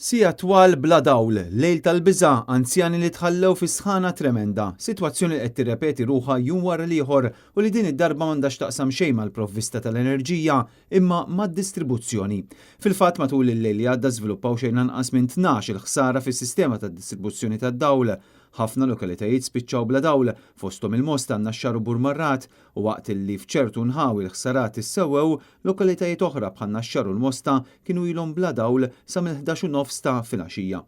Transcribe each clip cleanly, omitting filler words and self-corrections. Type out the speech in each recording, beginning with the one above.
Sija twal bla dawl, lejl tal-biża, anzjani li tħallew fi sħana tremenda, sitwazzjoni li qed tirrepeti ruħha jum wara l-ieħor u li din id-darba m'għandax taqsam xejn mal-provvista tal-enerġija imma mad-distribuzzjoni. Fil-fatt matul il-lejl li għadda żviluppaw xejn anqas minn 12 il-ħsara fis-sistema tad-distribuzzjoni tad-dawl. Ħafna lokalitajiet spiċċaw bla dawl fosthom il-Mosta Naxxar u Burmarrat u waqt li f'ċertu nħawi l-ħsarat issewwew, lokalitajiet oħra bħal Naxxar u l-Mosta kienu ilhom bla dawl sa mill-11 ta' filgħaxija.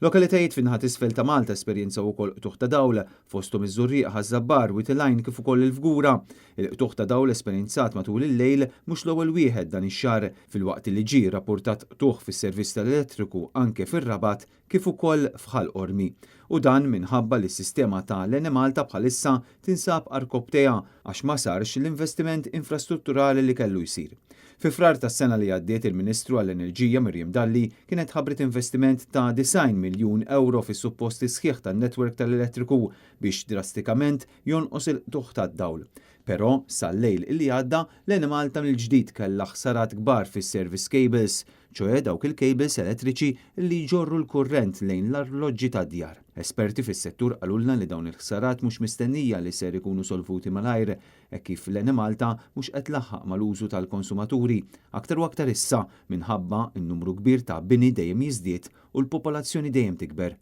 Lokalitajiet fin-naħa t'isfel ta' Malta esperjenzaw ukoll qtuħ ta' dawl fosthom iż-Żurrieqa Ħażabbar, Witilgħajn kif ukoll il-Fgura. Il-qtuħ ta' dawl esperjenzat matul il-lejl mhux l-ewwel wieħed dan ix-xahar filwaqt li ġie rrappurtat qtuħ fis-servizz tal-elettriku anke fir-Rabat kif ukoll f'Ħall Qormi. U dan minħabba li s-sistema ta' l-Eni Malta bħalissa tinsab arkobteja għax ma sarx l-investiment infrastrutturali li kellu jsir. Fi frar tas-sena li għaddiet il-Ministru għall-Enerġija Miriam Dalli kienet ħabbret investiment ta' 90 miljun euro fis-supposti sħiħ tan-netwerk tal-elettriku biex drastikament jonqos il-qtuħ tad-dawl. Però sal-lejl illi għadda l-Eni Malta mill-ġdid kellha ħsarat kbar fis-service cables, ċoe dawk il-cables elettriċi li jġorru l-kurrent lejn l-arloġġi tad-djar. Esperti fis-settur qalulna li dawn il-ħsarat mhux mistennija li ser ikunu solvuti malajr hekk kif l-Eni Malta mhux qed tlaħħaq mal-użu tal-konsumaturi, aktar u aktar issa minħabba n-numru kbir ta' bini dejjem jiżdied u l-popolazzjoni dejjem tikber.